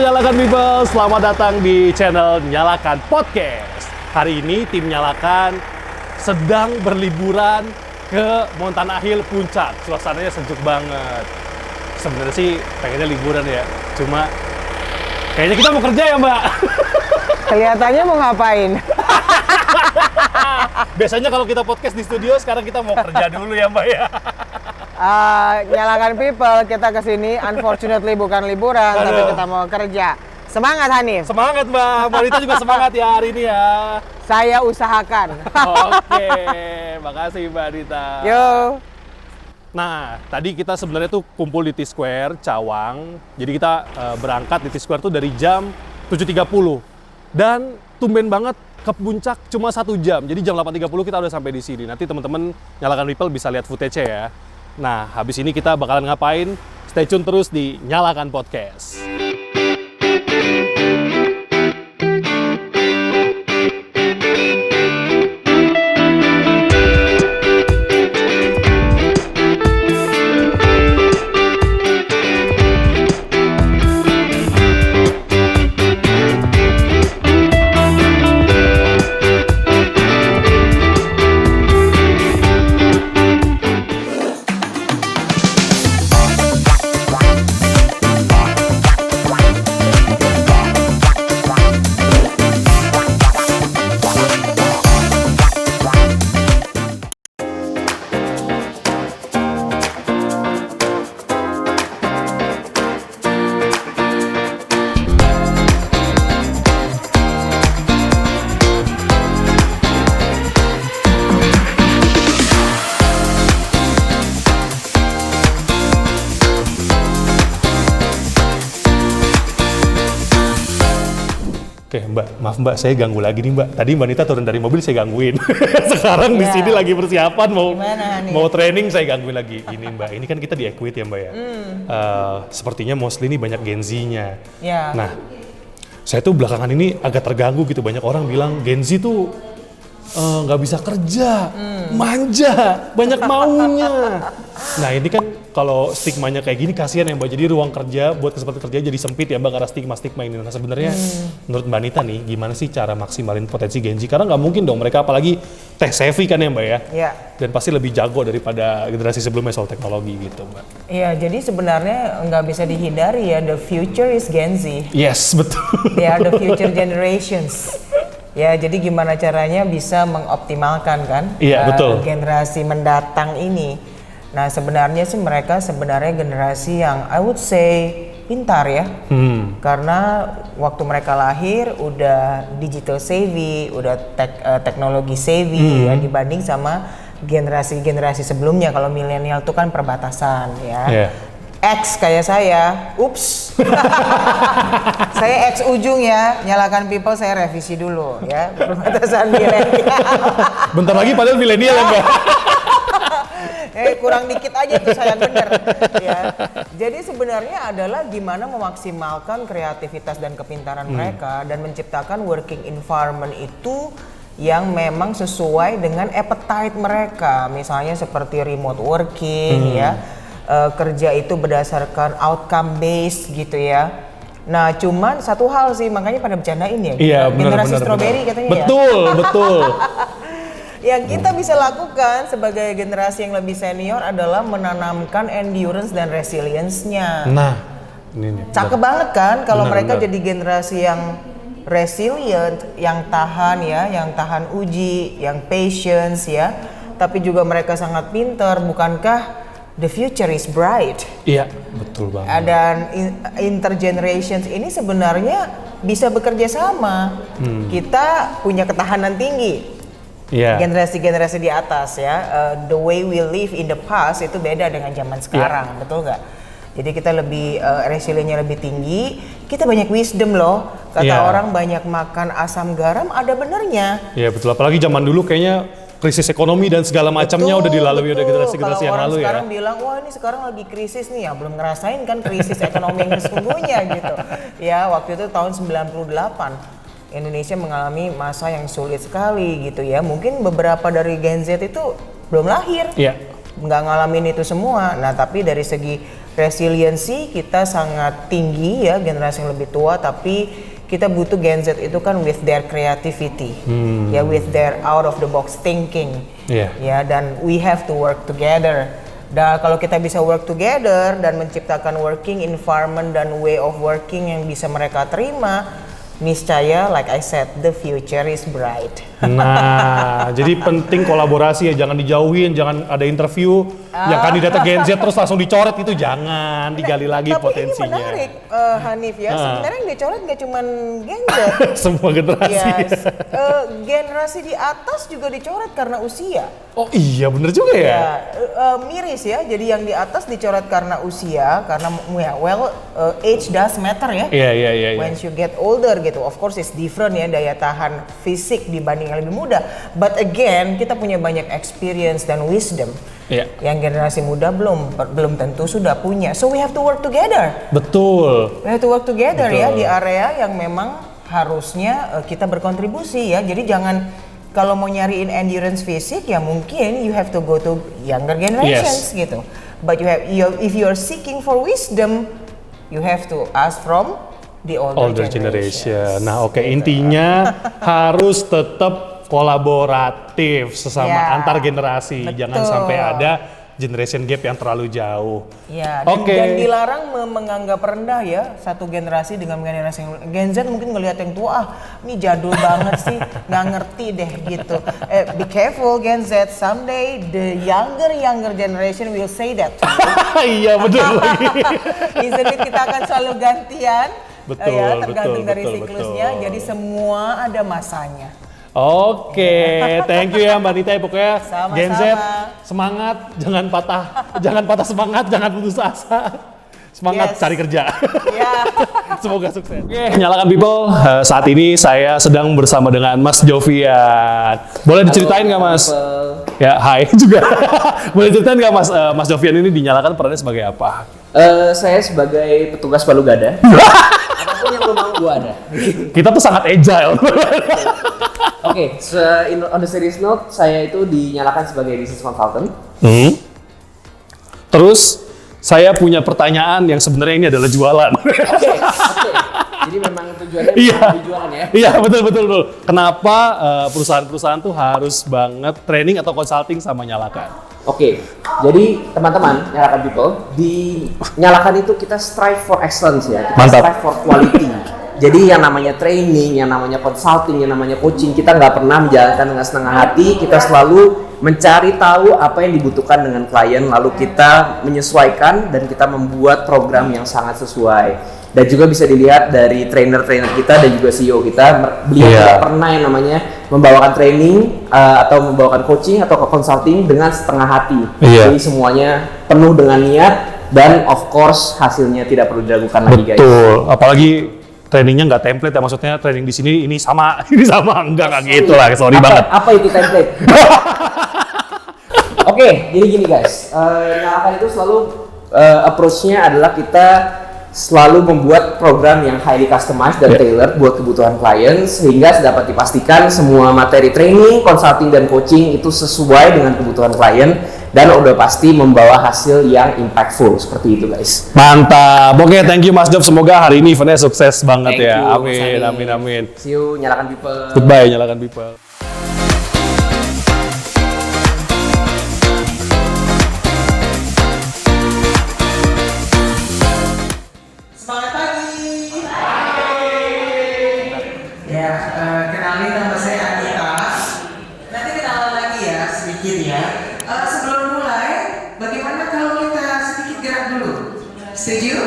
Nyalakan People, selamat datang di channel Nyalakan Podcast. Hari ini tim Nyalakan sedang berliburan ke Montana Hill Puncak. Suasananya sejuk banget. Sebenarnya sih pengennya liburan ya, cuma kayaknya kita mau kerja ya Mbak. Kelihatannya mau ngapain? Biasanya kalau kita podcast di studio, sekarang kita mau kerja dulu ya Mbak ya. Nyalakan People, kita kesini unfortunately bukan liburan, tapi kita mau kerja. Semangat Hanif. Semangat Mbak, Mbak Rita juga semangat ya hari ini ya. Saya usahakan. Oke, makasih Mbak Rita. Yo. Nah, tadi kita sebenarnya tuh kumpul di T-Square, Cawang. Jadi kita berangkat di T-Square tuh dari jam 7.30. Dan tumben banget ke puncak cuma 1 jam. Jadi jam 8.30 kita udah sampai di sini. Nanti teman-teman Nyalakan People bisa lihat footage-nya ya. Nah, habis ini kita bakalan ngapain? Stay tune terus di Nyalakan Podcast. Oke Mbak, maaf Mbak, saya ganggu lagi nih Mbak. Tadi Mbak Nita turun dari mobil, saya gangguin. Sekarang di sini lagi persiapan mau training, saya gangguin lagi. Ini Mbak, ini kan kita di Equity ya Mbak ya. Sepertinya mostly ini banyak Gen Z-nya. Ya. Nah, saya tuh belakangan ini agak terganggu gitu. Banyak orang bilang Gen Z tuh nggak bisa kerja, manja, banyak maunya. Nah ini kan kalau stigmanya kayak gini kasihan ya Mbak, jadi ruang kerja buat kesempatan kerja jadi sempit ya Mbak karena stigma ini. Nah sebenarnya menurut Mbak Nita nih gimana sih cara maksimalin potensi Gen Z? Karena nggak mungkin dong mereka apalagi tech savvy kan ya Mbak ya? Iya. Dan pasti lebih jago daripada generasi sebelumnya soal teknologi gitu Mbak. Iya, jadi sebenarnya nggak bisa dihindari ya, the future is Gen Z. Yes, betul. Ya, the future generations. Ya, jadi gimana caranya bisa mengoptimalkan kan betul. generasi mendatang ini. Nah, sebenarnya sih mereka generasi yang I would say pintar ya. Karena waktu mereka lahir udah digital savvy, udah teknologi savvy ya dibanding sama generasi-generasi sebelumnya. Kalau milenial itu kan perbatasan ya. Yeah. X kayak saya, ups. Saya X ujung ya, Nyalakan People saya revisi dulu ya, perbatasan milenial. Bentar lagi padahal milenial ya Mbak. Kurang dikit aja tuh saya bener ya. Jadi sebenarnya adalah gimana memaksimalkan kreativitas dan kepintaran mereka dan menciptakan working environment itu yang memang sesuai dengan appetite mereka. Misalnya seperti remote working ya. Kerja itu berdasarkan outcome based gitu ya. Nah, cuman satu hal sih makanya pada bercandain ya. Iya, generasi benar, strawberry katanya betul, ya. Betul. Yang kita bisa lakukan sebagai generasi yang lebih senior adalah menanamkan endurance dan resilience-nya. Nah, ini cakep banget kan kalau mereka benar. jadi generasi yang resilient, yang tahan ya, yang tahan uji, yang patience ya. Tapi juga mereka sangat pintar, bukankah the future is bright? Iya, betul banget. Dan intergenerations ini sebenarnya bisa bekerja sama. Kita punya ketahanan tinggi. Generasi-generasi di atas ya. The way we live in the past itu beda dengan zaman sekarang, betul nggak? Jadi kita lebih resiliennya lebih tinggi. Kita banyak wisdom loh. Kata orang banyak makan asam garam ada benernya. Iya betul. Apalagi zaman dulu kayaknya krisis ekonomi dan segala macamnya udah dilalui udah generasi-generasi yang lalu ya. Kalau orang sekarang bilang, wah ini sekarang lagi krisis nih ya, belum ngerasain kan krisis ekonomi yang sesungguhnya gitu. Ya waktu itu tahun 98 Indonesia mengalami masa yang sulit sekali gitu ya. Mungkin beberapa dari Gen Z itu belum lahir, nggak ngalamin itu semua. Nah tapi dari segi resiliensi kita sangat tinggi ya, generasi yang lebih tua, tapi kita butuh Gen Z itu kan with their creativity, ya, with their out of the box thinking, ya, dan we have to work together. Dan kalau kita bisa work together dan menciptakan working environment dan way of working yang bisa mereka terima, niscaya, like I said, the future is bright. Nah, jadi penting kolaborasi ya, jangan dijauhin, jangan ada interview yang kandidatnya Gen Z terus langsung dicoret, itu jangan, digali lagi tapi potensinya. Tapi ini menarik, Hanif ya, sebenarnya yang dicoret nggak cuma Gen Z. Semua generasi. Yes. Generasi di atas juga dicoret karena usia. Oh iya, bener juga ya? Ya, miris ya, jadi yang di atas dicoret karena usia, karena age does matter ya. Iya. Once you get older gitu, of course it's different ya, daya tahan fisik dibanding yang lebih muda. But again, kita punya banyak experience dan wisdom. Yang generasi muda belum tentu sudah punya. So we have to work together. Betul. We have to work together ya di area yang memang harusnya kita berkontribusi ya. Jadi jangan, kalau mau nyariin endurance fisik ya mungkin you have to go to younger generations gitu. But if you are seeking for wisdom, you have to ask from the older generation. Nah, oke, intinya harus tetap kolaboratif sesama antar generasi. Betul. Jangan sampai ada generation gap yang terlalu jauh. Ya, dan dilarang menganggap rendah ya satu generasi dengan generasi yang Gen Z mungkin ngelihat yang tua, ini jadul banget sih, nggak ngerti deh gitu. Be careful Gen Z, someday the younger generation will say that. Iya betul lagi. Isn't it, kita akan selalu gantian. Betul, ya, tergantung dari betul, siklusnya. betul. Jadi semua ada masanya. Oke, thank you ya Mbak Nita ya, pokoknya Sama-sama. Gen Z semangat, jangan patah semangat, jangan putus asa. Semangat cari kerja. Semoga sukses. Oke, Nyalakan People. Saat ini saya sedang bersama dengan Mas Jovian. Boleh diceritain nggak Mas? Ya, hai juga. Boleh ceritain nggak Mas, Mas Jovian ini dinyalakan perannya sebagai apa? Saya sebagai petugas palu gada. Apapun yang lo mau gua ada. Kita tuh sangat agile. Oke, on the serious note, saya itu dinyalakan sebagai business consultant. Terus saya punya pertanyaan yang sebenarnya ini adalah jualan. Oke. Jadi memang tujuannya jualan ya? Iya, betul. Kenapa perusahaan-perusahaan tuh harus banget training atau consulting sama Nyalakan? Oke, jadi teman-teman, Nyalakan People, di Nyalakan itu kita strive for excellence ya, kita strive for quality. Jadi yang namanya training, yang namanya consulting, yang namanya coaching, kita nggak pernah menjalankan dengan setengah hati, kita selalu mencari tahu apa yang dibutuhkan dengan klien, lalu kita menyesuaikan dan kita membuat program yang sangat sesuai. Dan juga bisa dilihat dari trainer-trainer kita dan juga CEO kita, beliau tidak pernah yang namanya membawakan training atau membawakan coaching atau consulting dengan setengah hati. Jadi semuanya penuh dengan niat dan of course hasilnya tidak perlu diragukan lagi guys. Betul, apalagi trainingnya nggak template ya, maksudnya training di sini ini sama enggak gitu lah, sorry banget. Apa itu template? Oke, jadi gini guys, Nyalakan itu selalu approach-nya adalah kita selalu membuat program yang highly customized dan tailored buat kebutuhan klien, sehingga dapat dipastikan semua materi training, consulting, dan coaching itu sesuai dengan kebutuhan klien dan udah pasti membawa hasil yang impactful seperti itu guys. Mantap. Oke, thank you Mas Job, semoga hari ini eventnya sukses banget ya. Amin. See you Nyalakan People. Goodbye Nyalakan People. Selamat pagi. Ya, kenalin nama saya Anita. Nanti kenalan lagi ya sedikit ya. Sebelum mulai, bagaimana kalau kita sedikit gerak dulu? Setuju?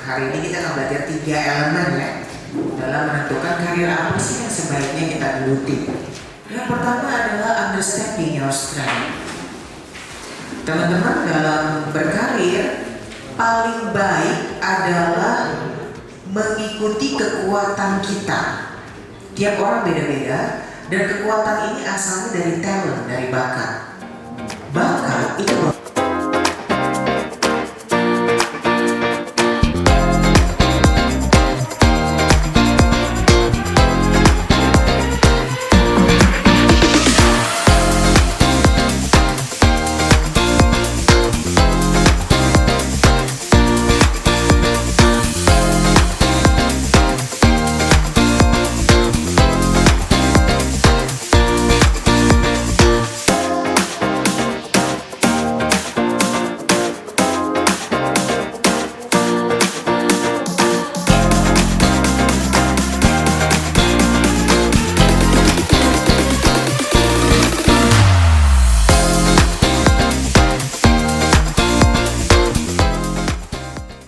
Hari ini kita akan belajar 3 elemen ya dalam menentukan karir apa sih yang sebaiknya kita geluti. Yang pertama adalah understanding your strength. Teman-teman, dalam berkarir paling baik adalah mengikuti kekuatan kita. Tiap orang beda-beda dan kekuatan ini asalnya dari talent, dari bakat. Bakat itu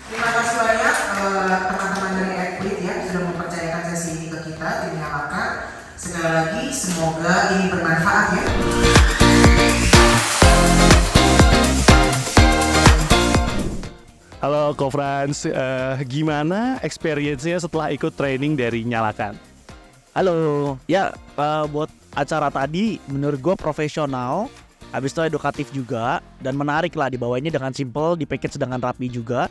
terima kasih banyak teman-teman dari Equid ya sudah mempercayakan sesi ini ke kita tim Nyalakan. Sekali lagi semoga ini bermanfaat ya. Halo Ko Frans, gimana experience-nya setelah ikut training dari Nyalakan? Halo, ya buat acara tadi menurut gue profesional, habis itu edukatif juga dan menarik lah, dibawainnya dengan simple, di package dengan rapi juga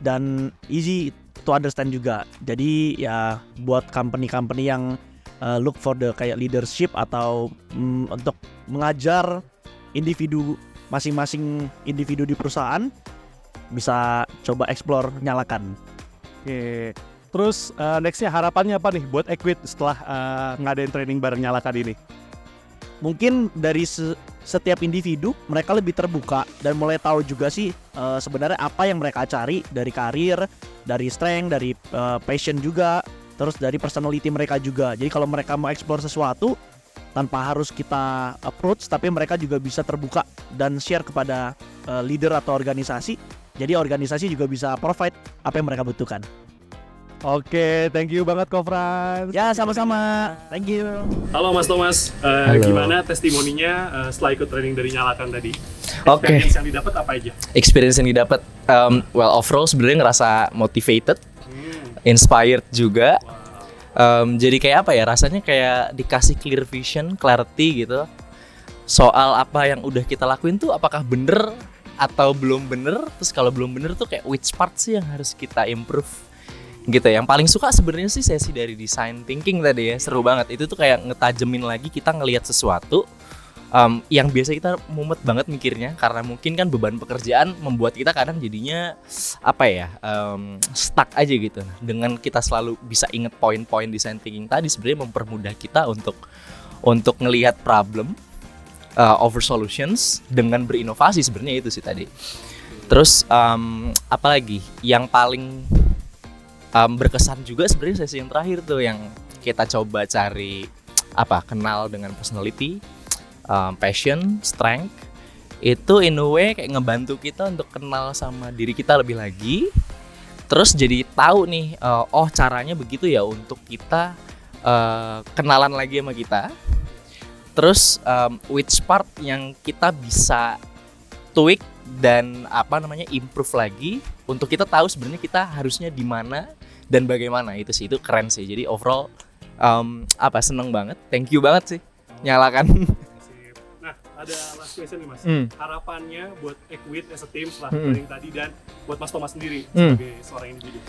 dan easy to understand juga. Jadi ya buat company-company yang look for the kayak leadership atau untuk mengajar individu, masing-masing individu di perusahaan bisa coba explore Nyalakan. Oke, terus nextnya harapannya apa nih buat Equid setelah ngadain training bareng Nyalakan ini? Mungkin dari setiap individu mereka lebih terbuka dan mulai tahu juga sih sebenarnya apa yang mereka cari dari karir, dari strength, dari passion juga, terus dari personality mereka juga. Jadi kalau mereka mau explore sesuatu tanpa harus kita approach, tapi mereka juga bisa terbuka dan share kepada leader atau organisasi. Jadi organisasi juga bisa provide apa yang mereka butuhkan. Oke, thank you banget Ko Frans. Ya sama-sama, thank you. Halo Mas Thomas, gimana testimoninya setelah ikut training dari Nyalakan tadi? Oke. Experience yang didapat apa aja? Experience yang didapat, well overall sebenarnya ngerasa motivated, inspired juga. Jadi kayak apa ya, rasanya kayak dikasih clear vision, clarity gitu. Soal apa yang udah kita lakuin tuh apakah bener atau belum bener. Terus kalau belum bener tuh kayak which part sih yang harus kita improve gitu. Yang paling suka sebenarnya sih sesi dari design thinking tadi ya, seru banget. Itu tuh kayak ngetajemin lagi kita ngelihat sesuatu yang biasa kita mumet banget mikirnya, karena mungkin kan beban pekerjaan membuat kita kadang jadinya apa ya, stuck aja gitu. Dengan kita selalu bisa inget poin-poin design thinking tadi, sebenarnya mempermudah kita untuk ngelihat problem over solutions dengan berinovasi. Sebenarnya itu sih tadi. Terus apalagi yang paling berkesan juga sebenarnya sesi yang terakhir tuh, yang kita coba cari kenal dengan personality, passion, strength. Itu in a way kayak ngebantu kita untuk kenal sama diri kita lebih lagi. Terus jadi tahu nih, oh caranya begitu ya untuk kita kenalan lagi sama kita. Terus which part yang kita bisa tweak dan improve lagi untuk kita tahu sebenarnya kita harusnya di mana dan bagaimana. Itu sih, itu keren sih. Jadi overall seneng banget. Thank you banget sih Nyalakan. Nah, ada last question nih Mas. Harapannya buat Equid as a team setelah training tadi, dan buat Mas Thomas sendiri sebagai seorang individu.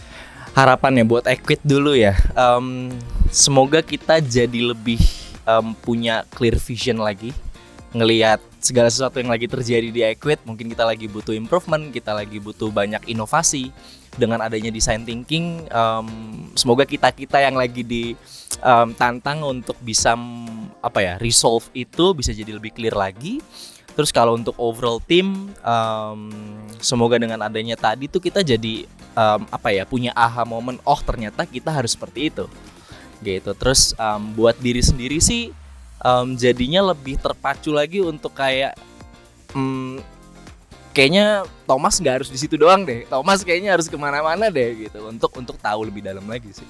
Harapannya buat Equid dulu ya. Semoga kita jadi lebih punya clear vision lagi, ngelihat segala sesuatu yang lagi terjadi di Equid. Mungkin kita lagi butuh improvement, kita lagi butuh banyak inovasi. Dengan adanya design thinking, semoga kita yang lagi ditantang untuk bisa resolve itu bisa jadi lebih clear lagi. Terus kalau untuk overall team, semoga dengan adanya tadi tuh kita jadi punya aha moment, oh ternyata kita harus seperti itu gitu. Terus buat diri sendiri sih jadinya lebih terpacu lagi untuk kayak kayaknya Thomas nggak harus di situ doang deh, Thomas kayaknya harus kemana-mana deh gitu, untuk tahu lebih dalam lagi sih.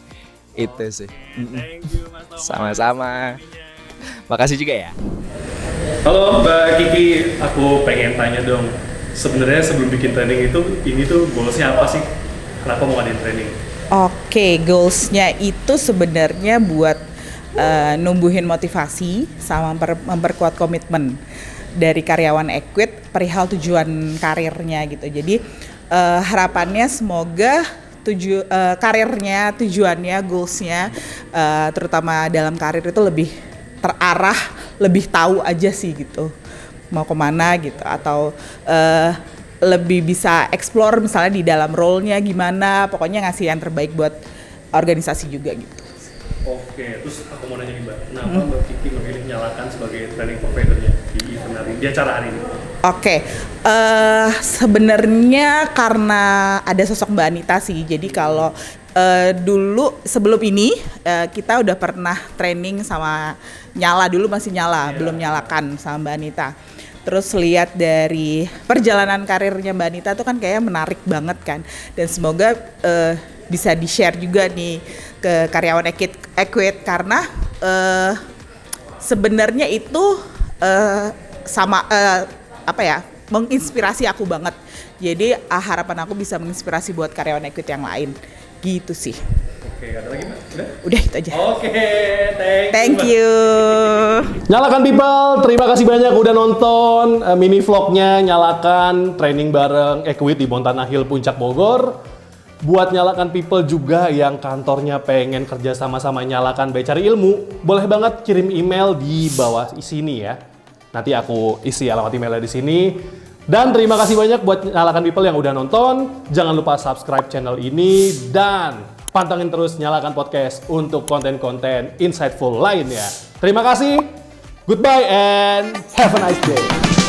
Itu sih. Thank you Mas Thomas. Sama-sama. Makasih juga ya. Halo Mbak Kiki, aku pengen tanya dong, sebenarnya sebelum bikin training ini tuh goalsnya apa sih? Kenapa mau ngadain training? Oke, goals-nya itu sebenarnya buat numbuhin motivasi sama memperkuat komitmen dari karyawan Equit perihal tujuan karirnya gitu. Jadi harapannya semoga karirnya, tujuannya, goals-nya terutama dalam karir itu lebih terarah, lebih tahu aja sih gitu mau kemana gitu, atau lebih bisa explore misalnya di dalam role-nya gimana, pokoknya ngasih yang terbaik buat organisasi juga gitu. Oke, terus aku mau nanya nih Mbak, kenapa Mbak Kiki memilih Nyalakan sebagai training provider-nya di event hari ini, di acara hari ini? Oke, sebenarnya karena ada sosok Mbak Anita sih. Jadi kalau dulu sebelum ini kita udah pernah training sama Nyala, dulu masih Nyala, belum Nyalakan sama Mbak Anita. Terus lihat dari perjalanan karirnya Mbak Anita tuh kan kayaknya menarik banget kan. Dan semoga bisa di-share juga nih ke karyawan Equit karena sebenarnya itu menginspirasi aku banget. Jadi harapan aku bisa menginspirasi buat karyawan Equit yang lain. Gitu sih. Oke, ada lagi Mbak? Udah itu aja. Oke, Thank you. Nyalakan people, terima kasih banyak udah nonton mini vlognya Nyalakan training bareng Equit di Montana Hill Puncak Bogor. Buat Nyalakan people juga yang kantornya pengen kerja sama-sama Nyalakan by Cari Ilmu, boleh banget kirim email di bawah sini ya. Nanti aku isi alamat emailnya di sini. Dan terima kasih banyak buat Nyalakan people yang udah nonton. Jangan lupa subscribe channel ini dan pantengin terus Nyalakan Podcast untuk konten-konten insightful lainnya. Terima kasih, goodbye and have a nice day.